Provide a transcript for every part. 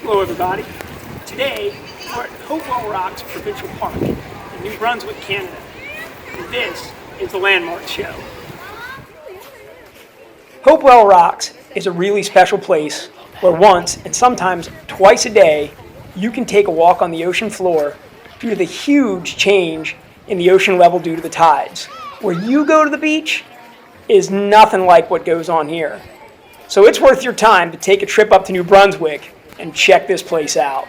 Hello everybody. Today we're at Hopewell Rocks Provincial Park in New Brunswick, Canada. And this is the Landmark Show. Hopewell Rocks is a really special place where once and sometimes twice a day you can take a walk on the ocean floor due to the huge change in the ocean level due to the tides. Where you go to the beach is nothing like what goes on here. So it's worth your time to take a trip up to New Brunswick and check this place out.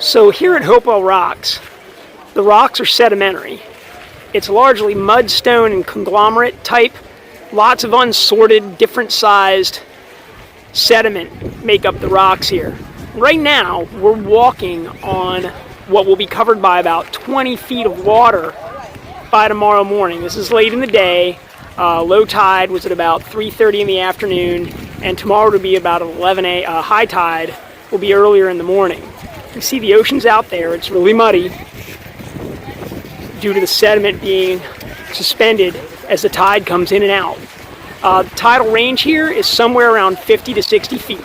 So here at Hopewell Rocks, the rocks are sedimentary. It's largely mudstone and conglomerate type. Lots of unsorted, different sized sediment make up the rocks here. Right now, we're walking on what will be covered by about 20 feet of water by tomorrow morning. This is late in the day. Low tide was at about 3:30 in the afternoon, and tomorrow will be about 11 a.m. High tide will be earlier in the morning. You see the ocean's out there. It's really muddy due to the sediment being suspended as the tide comes in and out. The tidal range here is somewhere around 50 to 60 feet.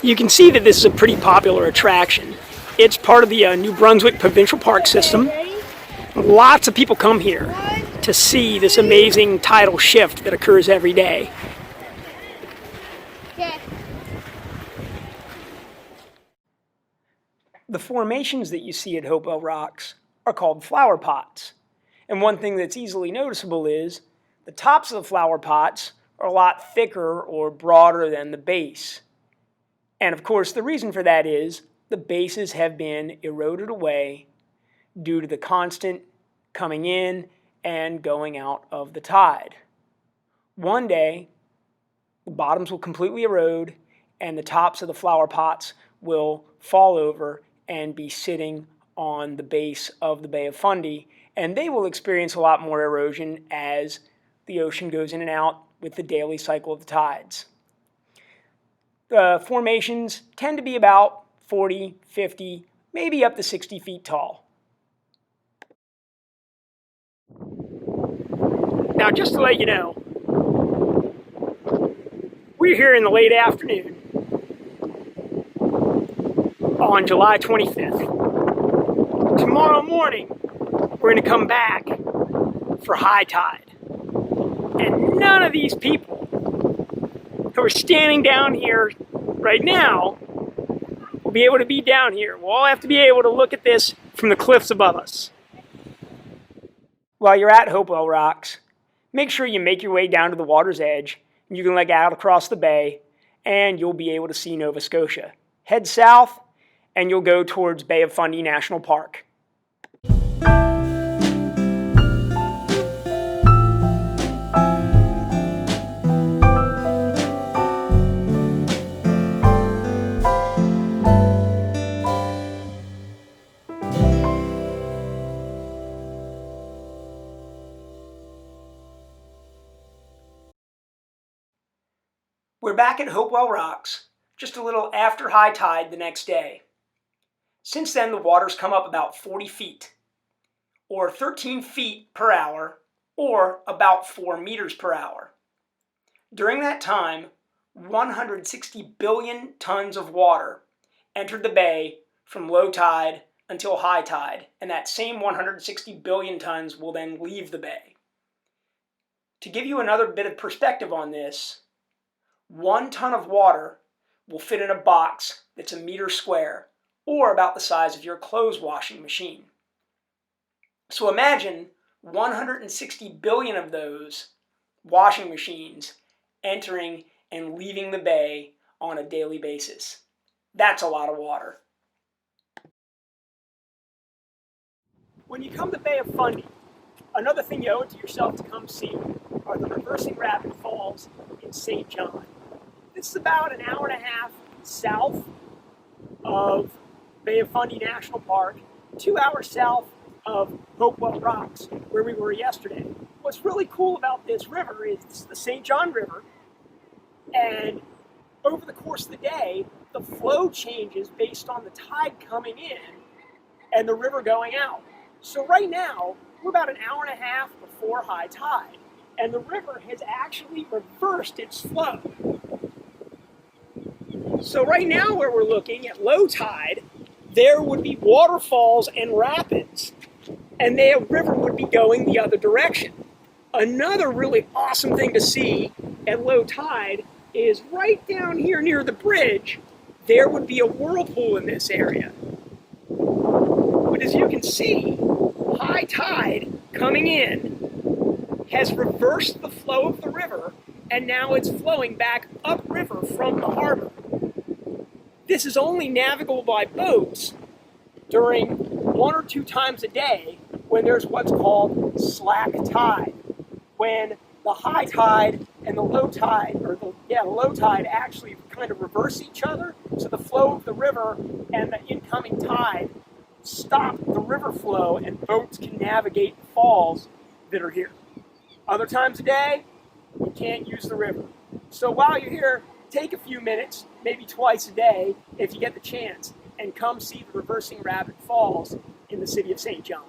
You can see that this is a pretty popular attraction. It's part of the New Brunswick Provincial Park system. Lots of people come here to see this amazing tidal shift that occurs every day. The formations that you see at Hopewell Rocks are called flower pots. And one thing that's easily noticeable is the tops of the flower pots are a lot thicker or broader than the base. And of course, the reason for that is the bases have been eroded away due to the constant coming in and going out of the tide. One day, the bottoms will completely erode and the tops of the flower pots will fall over and be sitting on the base of the Bay of Fundy, and they will experience a lot more erosion as the ocean goes in and out with the daily cycle of the tides. The formations tend to be about 40, 50, maybe up to 60 feet tall. Now, just to let you know, we're here in the late afternoon on July 25th. Tomorrow morning, we're going to come back for high tide. And none of these people who are standing down here right now will be able to be down here. We'll all have to be able to look at this from the cliffs above us. While you're at Hopewell Rocks, make sure you make your way down to the water's edge. You can leg out across the bay, and you'll be able to see Nova Scotia. Head south, and you'll go towards Bay of Fundy National Park. We're back at Hopewell Rocks, just a little after high tide the next day. Since then, the water's come up about 40 feet, or 13 feet per hour, or about 4 meters per hour. During that time, 160 billion tons of water entered the bay from low tide until high tide, and that same 160 billion tons will then leave the bay. To give you another bit of perspective on this, 1 ton of water will fit in a box that's a meter square, or about the size of your clothes washing machine. So imagine 160 billion of those washing machines entering and leaving the bay on a daily basis. That's a lot of water. When you come to Bay of Fundy, another thing you owe it to yourself to come see are the reversing rapid falls in St. John. This is about an hour and a half south of Bay of Fundy National Park, 2 hours south of Hopewell Rocks, where we were yesterday. What's really cool about this river is it's the St. John River, and over the course of the day, the flow changes based on the tide coming in and the river going out. So right now, we're about an hour and a half before high tide, and the river has actually reversed its flow. So right now where we're looking at low tide, there would be waterfalls and rapids, and the river would be going the other direction. Another really awesome thing to see at low tide is right down here near the bridge, there would be a whirlpool in this area. But as you can see, high tide coming in has reversed the flow of the river, and now it's flowing back upriver from the harbor. This is only navigable by boats during 1 or 2 times a day when there's what's called slack tide, when the high tide and the low tide, the low tide actually kind of reverse each other, so the flow of the river and the incoming tide stop the river flow and boats can navigate the falls that are here. Other times a day, you can't use the river. So while you're here, take a few minutes, maybe twice a day, if you get the chance, and come see the Reversing Rabbit Falls in the city of St. John.